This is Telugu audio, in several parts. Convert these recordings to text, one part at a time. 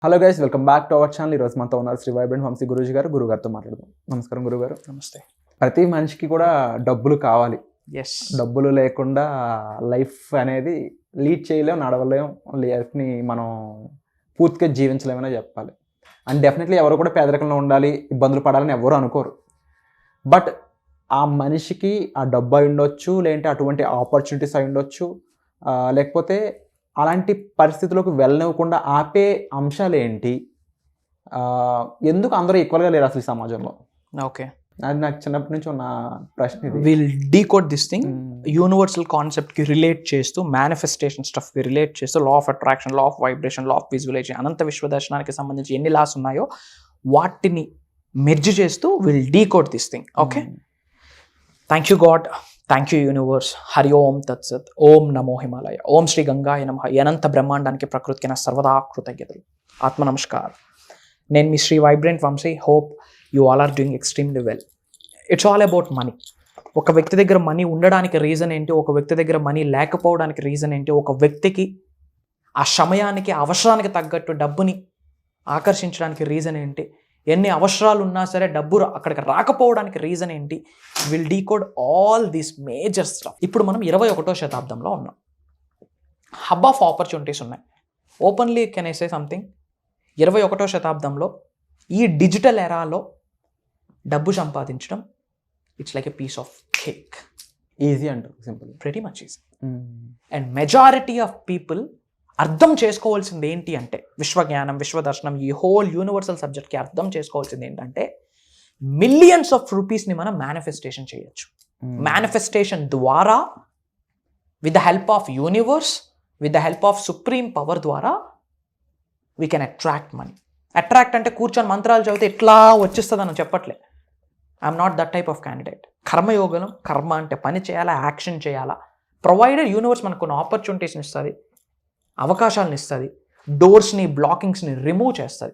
Hello guys, welcome back to our channel. ఈరోజు మనతో ఉన్నారు శ్రీ వైబ్రెంట్ వంశీ గురూజీ గారు. గురుగారితో మాట్లాడదాం. నమస్కారం గురుగారు. నమస్తే. ప్రతి మనిషికి కూడా డబ్బులు కావాలి. ఎస్, డబ్బులు లేకుండా లైఫ్ అనేది లీడ్ చేయలేం, నడవలేం, లైఫ్ని మనం పూర్తిగా జీవించలేమనే చెప్పాలి. అండ్ డెఫినెట్లీ ఎవరు కూడా పేదరికంలో ఉండాలి, ఇబ్బందులు పడాలని ఎవరు అనుకోరు. బట్ ఆ మనిషికి ఆ డబ్బు అయి ఉండొచ్చు, లేదంటే అటువంటి ఆపర్చునిటీస్ అయి ఉండొచ్చు, లేకపోతే అలాంటి పరిస్థితుల్లోకి వెళ్ళనివ్వకుండా ఆపే అంశాలు ఏంటి? ఎందుకు అందరూ ఈక్వల్గా లేరు అసలు ఈ సమాజంలో? ఓకే, అది నాకు చిన్నప్పటి నుంచి ఉన్న ప్రశ్న ఇది. Will decode this thing universal కాన్సెప్ట్కి రిలేట్ చేస్తూ, మేనిఫెస్టేషన్ స్టఫ్కి రిలేట్ చేస్తూ, law of attraction, law of vibration, law of visualisation, అనంత విశ్వదర్శనానికి సంబంధించి ఎన్ని లాస్ ఉన్నాయో వాటిని మెర్జ్ చేస్తూ will decode this thing. Okay, thank you God, thank you universe, Hari Om తత్సత్, ఓం నమో హిమాలయ, ఓం శ్రీ గంగాయ నమః. అనంత బ్రహ్మాండానికి ప్రకృతికి నా సర్వదా కృతజ్ఞతలు. ఆత్మ నమస్కారం. నేను మీ Shri vibrant Vamshi. Hope you all are doing extremely well. It's all about money. ఒక వ్యక్తి దగ్గర మనీ ఉండడానికి రీజన్ ఏంటి, ఒక వ్యక్తి దగ్గర మనీ లేకపోవడానికి రీజన్ ఏంటి, ఒక వ్యక్తికి ఆ సమయానికి అవసరానికి తగ్గట్టు డబ్బుని ఆకర్షించడానికి రీజన్ ఏంటి, ఎన్ని అవసరాలు ఉన్నా సరే డబ్బు అక్కడికి రాకపోవడానికి రీజన్ ఏంటి, will decode all these major stuff. ఇప్పుడు మనం 21వ శతాబ్దంలో ఉన్నాం. హబ్ ఆఫ్ ఆపర్చునిటీస్ ఉన్నాయి. Openly can I say something, 21వ శతాబ్దంలో ఈ డిజిటల్ ఎరాలో డబ్బు సంపాదించడం it's like a piece of cake. Easy అంటారు, simple, pretty much easy. And majority of people అర్థం చేసుకోవాల్సింది ఏంటి అంటే, విశ్వజ్ఞానం, విశ్వదర్శనం, ఈ హోల్ యూనివర్సల్ సబ్జెక్ట్కి అర్థం చేసుకోవాల్సింది ఏంటంటే, మిలియన్స్ ఆఫ్ రూపీస్ని మనం మేనిఫెస్టేషన్ చేయొచ్చు. మేనిఫెస్టేషన్ ద్వారా, with the help of universe, with the help of supreme power ద్వారా we can attract money. Attract అంటే కూర్చొని మంత్రాలు చదివితే ఎట్లా వచ్చేస్తుంది అని చెప్పట్లే. I'm not that type of candidate. కర్మయోగం, కర్మ అంటే పని చేయాలా, యాక్షన్ చేయాలా. ప్రొవైడెడ్ యూనివర్స్ మనకు కొన్ని ఆపర్చునిటీస్ని ఇస్తుంది, అవకాశాలను ఇస్తుంది, డోర్స్ని, బ్లాకింగ్స్ని రిమూవ్ చేస్తుంది.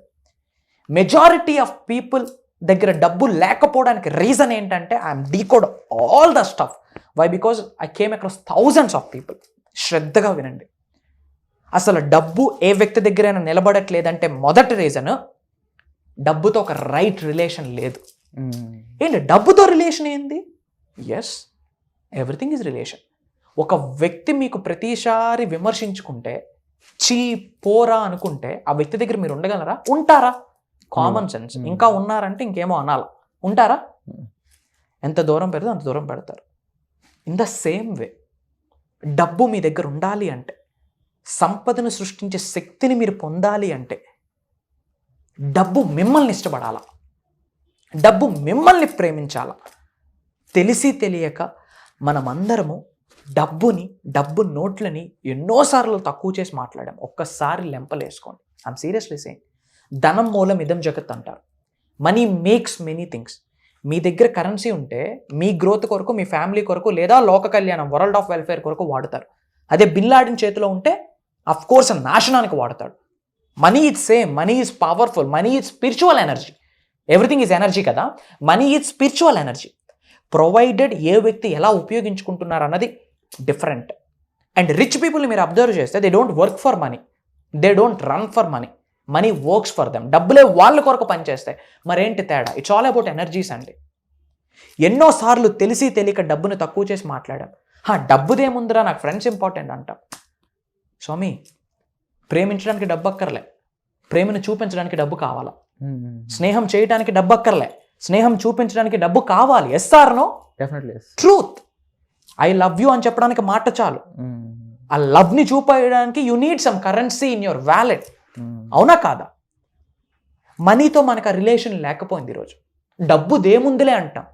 మెజారిటీ ఆఫ్ పీపుల్ దగ్గర డబ్బు లేకపోవడానికి రీజన్ ఏంటంటే, I'm decode all the stuff. Why? Because I came across thousands of people. శ్రద్ధగా వినండి. అసలు డబ్బు ఏ వ్యక్తి దగ్గరైనా నిలబడట్లేదంటే మొదటి రీజన్, డబ్బుతో ఒక రైట్ రిలేషన్ లేదు. ఏంటి డబ్బుతో రిలేషన్ ఏంది? Yes, everything is relation. ఒక వ్యక్తి మీకు ప్రతిసారి విమర్శించుకుంటే, చీ పోరా అనుకుంటే, ఆ వ్యక్తి దగ్గర మీరు ఉండగలరా? ఉంటారా? Common sense. ఇంకా ఉన్నారంటే ఇంకేమో అనాలా. ఉంటారా? ఎంత దూరం పెడితే అంత దూరం పెడతారు. ఇన్ ద సేమ్ వే డబ్బు మీ దగ్గర ఉండాలి అంటే, సంపదను సృష్టించే శక్తిని మీరు పొందాలి అంటే, డబ్బు మిమ్మల్ని ఇష్టపడాలా, డబ్బు మిమ్మల్ని ప్రేమించాలా. తెలిసి తెలియక మనమందరము డబ్బు నోట్లని ఎన్నోసార్లు తక్కువ చేసి మాట్లాడాం. ఒక్కసారి లెంపలేసుకోండి. I'm seriously saying. ధనం మూలం ఇదం జగత్ అంటారు. Money makes many things. మీ దగ్గర కరెన్సీ ఉంటే మీ గ్రోత్ కొరకు, మీ ఫ్యామిలీ కొరకు, లేదా లోక కళ్యాణం, వరల్డ్ ఆఫ్ వెల్ఫేర్ కొరకు వాడతారు. అదే బిన్ లాడెన్ చేతిలో ఉంటే అఫ్ కోర్స్ నాశనానికి వాడతాడు. Money is same. Money is powerful. Money is spiritual energy. Everything is energy కదా. Money is spiritual energy. Provided ఏ వ్యక్తి ఎలా ఉపయోగించుకుంటున్నారు అన్నది డిఫరెంట్. అండ్ రిచ్ పీపుల్ని మీరు అబ్జర్వ్ చేస్తే, they don't work for money, they don't run for money, money works for them. డబ్బులే వాళ్ళ కొరకు పనిచేస్తాయి. మరేంటి తేడా? ఇట్స్ ఆల్ అబౌట్ ఎనర్జీస్ అండి. ఎన్నోసార్లు తెలిసి తెలియక డబ్బుని తక్కువ చేసి మాట్లాడాం. డబ్బుదేముందిరా, నాకు ఫ్రెండ్స్ ఇంపార్టెంట్ అంటాం. స్వామి, ప్రేమించడానికి డబ్బు అక్కర్లే, ప్రేమను చూపించడానికి డబ్బు కావాలా. స్నేహం చేయడానికి డబ్బు అక్కర్లే, స్నేహం చూపించడానికి డబ్బు కావాలి. Yes or no? Definitely truth. I love you అని చెప్పడానికి మాట చాలు. ఆ లవ్ని చూపించడానికి you need some currency in your wallet. అవునా కాదా? మనీతో మనకు ఆ రిలేషన్ లేకపోయింది. ఈరోజు డబ్బు దేముందిలే అంటాం.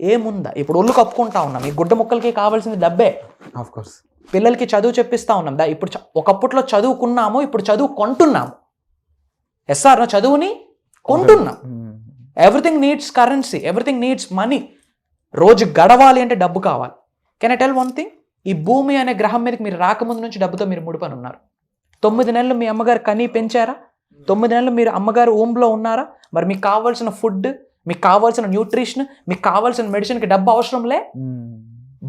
ఏముందా? ఇప్పుడు ఒళ్ళు కప్పుకుంటా ఉన్నాం. ఈ గుడ్డ ముక్కలకి కావాల్సింది డబ్బే. Of course. పిల్లలకి చదువు చెప్పిస్తా ఉన్నాం. ఇప్పుడు ఒకప్పట్లో చదువుకున్నాము, ఇప్పుడు చదువు కొంటున్నాము. ఎస్ఆర్ చదువుని కొంటున్నాం. Everything needs currency, everything needs money. రోజు గడవాలి అంటే డబ్బు కావాలి. Can I tell one thing? ఈ భూమి అనే గ్రహం మీదకి మీరు రాకముందు నుంచి డబ్బుతో మీరు ముడిపని ఉన్నారు. 9 నెలలు మీ అమ్మగారు కనీ పెంచారా? 9 నెలలు మీరు అమ్మగారు ఊంలో ఉన్నారా? మరి మీకు కావాల్సిన ఫుడ్, మీకు కావాల్సిన న్యూట్రిషన్, మీకు కావాల్సిన మెడిసిన్కి డబ్బు అవసరంలే.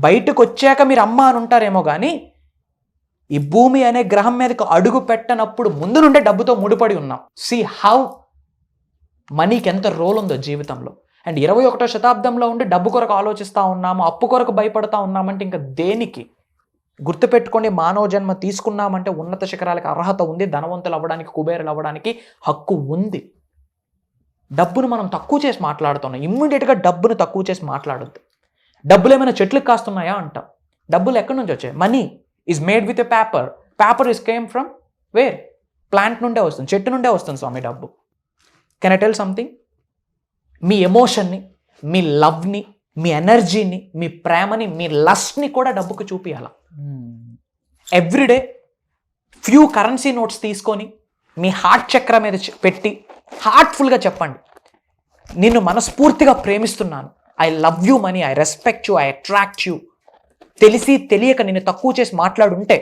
బయటకు వచ్చాక మీరు అమ్మ అని ఉంటారేమో కానీ ఈ భూమి అనే గ్రహం మీదకి అడుగు పెట్టనప్పుడు ముందు నుండే డబ్బుతో ముడిపడి ఉన్నాం. సీ హౌ మనీకి ఎంత రోల్ ఉందో జీవితంలో. అండ్ 21వ శతాబ్దంలో ఉండి డబ్బు కొరకు ఆలోచిస్తూ ఉన్నాము, అప్పు కొరకు భయపడతా ఉన్నామంటే ఇంకా దేనికి? గుర్తుపెట్టుకోండి, మానవ జన్మ తీసుకున్నామంటే ఉన్నత శిఖరాలకు అర్హత ఉంది, ధనవంతులు అవ్వడానికి, కుబేరులు అవ్వడానికి హక్కు ఉంది. డబ్బును మనం తక్కువ చేసి మాట్లాడుతున్నాం. ఇమ్మీడియట్గా డబ్బును తక్కువ చేసి మాట్లాడొద్దు. డబ్బులు ఏమైనా చెట్లకు కాస్తున్నాయా అంటాం. డబ్బులు ఎక్కడి నుంచి వచ్చాయి? Money is made with a paper. Paper is came from where? Plant నుండే వస్తుంది, చెట్టు నుండే వస్తుంది స్వామి డబ్బు. Can I tell something? మీ ఎమోషన్ని, మీ లవ్ని, మీ ఎనర్జీని, మీ ప్రేమని, మీ లస్ట్ని కూడా డబ్బుకి చూపియాల. ఎవ్రీడే ఫ్యూ కరెన్సీ నోట్స్ తీసుకొని మీ హార్ట్ చక్ర మీద పెట్టి హార్ట్ఫుల్గా చెప్పండి, నిన్ను మనస్ఫూర్తిగా ప్రేమిస్తున్నాను, I love you money, I respect you, I attract you. తెలిసి తెలియక నిన్ను తక్కువ చేసి మాట్లాడుంటే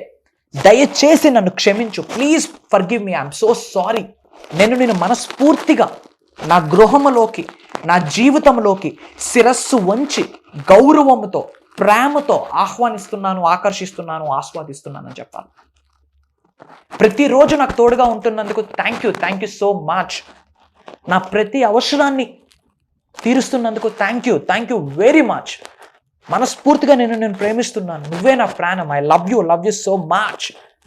దయచేసి నన్ను క్షమించు, please forgive me, I'm so sorry. నేను మనస్ఫూర్తిగా నా గృహంలోకి, నా జీవితంలోకి శిరస్సు వంచి గౌరవంతో, ప్రేమతో ఆహ్వానిస్తున్నాను, ఆకర్షిస్తున్నాను, ఆస్వాదిస్తున్నాను అని చెప్పాలి. ప్రతిరోజు నాకు తోడుగా ఉంటున్నందుకు థ్యాంక్ యూ సో మచ్. నా ప్రతి అవసరాన్ని తీరుస్తున్నందుకు థ్యాంక్ యూ వెరీ మచ్. మనస్ఫూర్తిగా నేను ప్రేమిస్తున్నాను, నువ్వే నా ప్రాణం, I love you so much.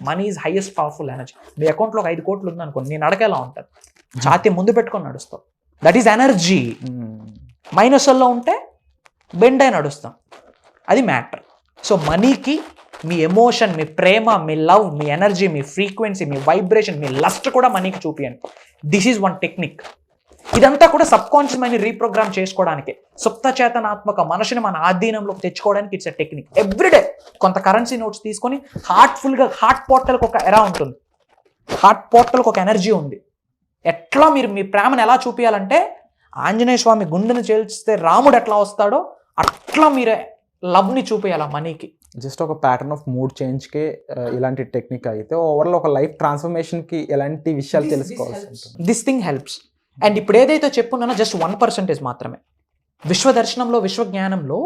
Money is highest powerful energy. మీ అకౌంట్లో ఒక 5 కోట్లు ఉందనుకోండి, నేను నడకేలా ఉంటుంది, ఛాతీ ముందు పెట్టుకొని నడుస్తాం. That is energy. మైనస్లో ఉంటే బెండ్ అయి నడుస్తాం, అది మ్యాటర్. సో మనీకి మీ ఎమోషన్, మీ ప్రేమ, మీ లవ్, మీ ఎనర్జీ, మీ ఫ్రీక్వెన్సీ, మీ వైబ్రేషన్, మీ లస్ట్ కూడా మనీకి చూపియండి. This is one technique. ఇదంతా కూడా సబ్ కాన్షియస్ మైండ్ రీప్రోగ్రామ్ చేసుకోవడానికి, సుప్త చేతనాత్మక మనసుని మన ఆధీనంలోకి తెచ్చుకోవడానికి ఇట్స్ ఎ టెక్నిక్. ఎవ్రీడే కొంత కరెన్సీ నోట్స్ తీసుకొని హార్ట్ఫుల్గా, హార్ట్ పోర్టల్కి ఒక ఎరా ఉంటుంది, హార్ట్ పోర్టల్కి ఒక ఎనర్జీ ఉంది. ఎట్లా మీరు మీ ప్రేమను ఎలా చూపించాలంటే, ఆంజనేయ స్వామి గుండెను చేల్చితే రాముడు ఎట్లా వస్తాడో అట్లా మీరే లవ్ని చూపించాలి మనీకి. జస్ట్ ఒక ప్యాటర్న్ ఆఫ్ మూడ్ చేంజ్కే ఇలాంటి టెక్నిక్ అయితే ఓవరాల్ ఒక లైఫ్ ట్రాన్స్ఫర్మేషన్కి ఎలాంటి విషయాలు తెలుసుకోవాల్సి ఉంటుంది. This thing helps. అండ్ ఇప్పుడు ఏదైతే చెప్పున్నానో జస్ట్ 1% మాత్రమే. విశ్వదర్శనంలో, విశ్వజ్ఞానంలో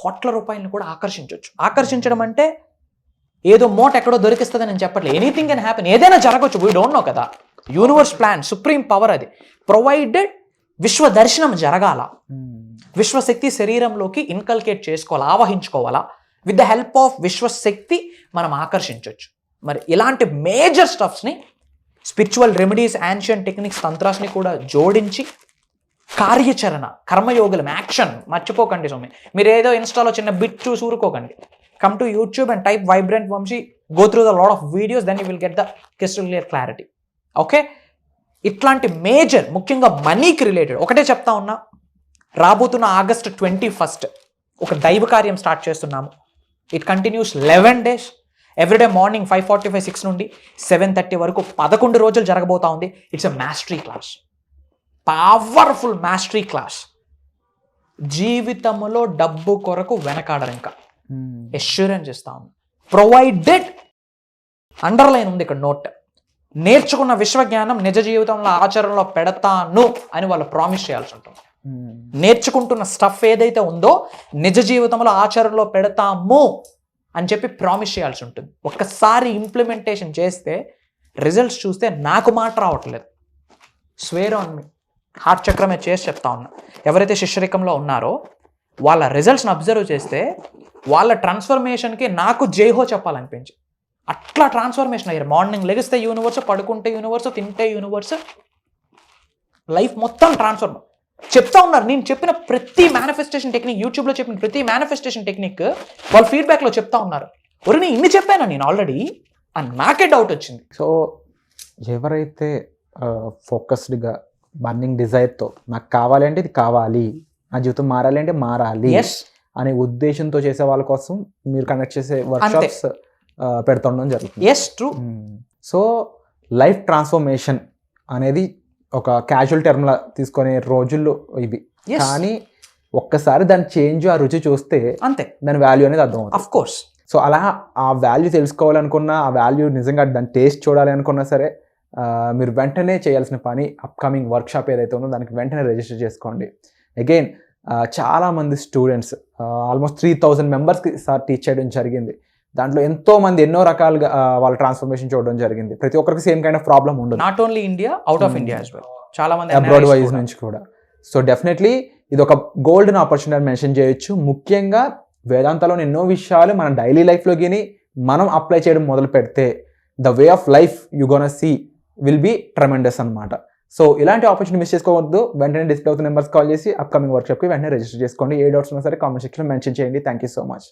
కోట్ల రూపాయలను కూడా ఆకర్షించవచ్చు. ఆకర్షించడం అంటే ఏదో మోట ఎక్కడో దొరికిస్తుందని నేను చెప్పట్లేదు. ఎనీథింగ్ కెన్ హ్యాపెన్, ఏదైనా జరగవచ్చు. వీ డోంట్ నో కదా. యూనివర్స్ ప్లాన్, సుప్రీం పవర్ అది. ప్రొవైడెడ్ విశ్వదర్శనం జరగాల, విశ్వశక్తి శరీరంలోకి ఇన్కల్కేట్ చేసుకోవాలా, ఆవహించుకోవాలా. విత్ ద హెల్ప్ ఆఫ్ విశ్వశక్తి మనం ఆకర్షించవచ్చు. మరి ఇలాంటి మేజర్ స్టఫ్స్ని, స్పిరిచువల్ రెమెడీస్, యాన్షియన్ టెక్నిక్స్, తంత్రాస్ని కూడా జోడించి కార్యాచరణ, కర్మయోగులం, యాక్షన్ మర్చిపోకండి స్వామి. మీరు ఏదో ఇన్స్టాలో చిన్న బిట్ చూసి ఊరుకోకండి. Come to YouTube and type vibrant Vamshi, go through the lot of videos, then you will get the crystal clear clarity. Okay, ఇట్లాంటి మేజర్, ముఖ్యంగా మనీకి రిలేటెడ్ ఒకటే చెప్తా ఉన్నా. రాబోతున్న August 21 ఒక దైవ కార్యం స్టార్ట్ చేస్తున్నాము. It continues 11 days. Everyday morning 5:45, 6 నుండి 7:30 వరకు 11 రోజులు జరగబోతా ఉంది. It's a mastery class, powerful mastery class. జీవితంలో డబ్బు కొరకు వెనకాడరు, ఇంకా ఎష్యూరెన్స్ ఇస్తా ఉంది. ప్రొవైడెడ్, అండర్లైన్ ఉంది ఇక్కడ నోట్. నేర్చుకున్న విశ్వజ్ఞానం నిజ జీవితంలో ఆచరణలో పెడతాను అని వాళ్ళు ప్రామిస్ చేయాల్సి ఉంటుంది. నేర్చుకుంటున్న స్టఫ్ ఏదైతే ఉందో నిజ జీవితంలో ఆచరణలో పెడతాము అని చెప్పి ప్రామిస్ చేయాల్సి ఉంటుంది. ఒక్కసారి ఇంప్లిమెంటేషన్ చేస్తే రిజల్ట్స్ చూస్తే నాకు మాట రావట్లేదు. స్వేర్ ఆన్ మీ, హార్ట్ చక్రమే చేసి చెప్తా ఉన్నా. ఎవరైతే శిష్యరికంలో ఉన్నారో వాళ్ళ రిజల్ట్స్ని అబ్జర్వ్ చేస్తే వాళ్ళ ట్రాన్స్ఫర్మేషన్కి నాకు జైహో చెప్పాలనిపించి అట్లా ట్రాన్స్ఫర్మేషన్ అయ్యారు. మార్నింగ్ లెగిస్తే యూనివర్స్, పడుకుంటే యూనివర్స్, తింటే యూనివర్స్, లైఫ్ మొత్తం ట్రాన్స్ఫర్ చెప్తా ఉన్నారు. నేను చెప్పిన ప్రతి మేనిఫెస్టేషన్ టెక్నిక్, యూట్యూబ్లో చెప్పిన ప్రతి మేనిఫెస్టేషన్ టెక్నిక్ వాళ్ళ ఫీడ్బ్యాక్లో చెప్తా ఉన్నారు. ఒరే నేను ఇన్ని చెప్పాను నేను ఆల్రెడీ అని నాకే డౌట్ వచ్చింది. సో ఎవరైతే ఫోకస్డ్గా, బర్నింగ్ డిజైర్తో నాకు కావాలి అంటే ఇది కావాలి, నా జీవితం మారాలి అంటే మారాలి అనే ఉద్దేశంతో చేసే వాళ్ళ కోసం మీరు కండక్ట్ చేసే వర్క్షాప్స్ పెడుతుండడం జరుగుతుంది. Yes, true. So life transformation అనేది ఒక క్యాజువల్ టర్మ్లా తీసుకునే రోజుల్లో ఇవి. కానీ ఒక్కసారి దాని చేంజ్, ఆ రుచి చూస్తే అంతే దాని వాల్యూ అనేది అర్థం అవుతుంది. Of course. సో అలా ఆ వాల్యూ తెలుసుకోవాలనుకున్నా, ఆ వాల్యూ నిజంగా దాని టేస్ట్ చూడాలి అనుకున్నా సరే మీరు వెంటనే చేయాల్సిన పని అప్కమింగ్ వర్క్షాప్ ఏదైతే ఉందో దానికి వెంటనే రిజిస్టర్ చేసుకోండి. అగైన్ చాలామంది స్టూడెంట్స్, ఆల్మోస్ట్ 3000 మెంబర్స్కి సార్ టీచ్ చేయడం జరిగింది. దాంట్లో ఎంతో మంది ఎన్నో రకాలుగా వాళ్ళ ట్రాన్స్ఫర్మేషన్ చూడడం జరిగింది. ప్రతి ఒక్కరికి సేమ్ కైండ్ ఆఫ్ ప్రాబ్లం ఉండదు, not only India, out of India as well, చాలా మంది అబ్రాడ్ NRIs వైజ్ కూడా. నుంచి కూడా. సో డెఫినెట్లీ ఇది ఒక గోల్డెన్ ఆపర్చునిటీ మెన్షన్ చేయొచ్చు. ముఖ్యంగా వేదాంతలోని ఎన్నో విషయాలు మన డైలీ లైఫ్లోకి మనం అప్లై చేయడం మొదలు పెడితే the way of life you gonna see will be tremendous అనమాట. సో ఇలాంటి ఆపర్చునిటీ మిస్ చేసుకోవద్దు. వెంటనే డిస్ప్లే అవుతున్న నెంబర్స్ కాల్ చేసి అప్కమింగ్ వర్క్షాప్కి వెంటనే రిజిస్టర్ చేసుకోండి. ఏ డౌట్స్ ఉన్నా సరే కామెంట్ సెక్షన్లో మెన్షన్ చేయండి. Thank you so much.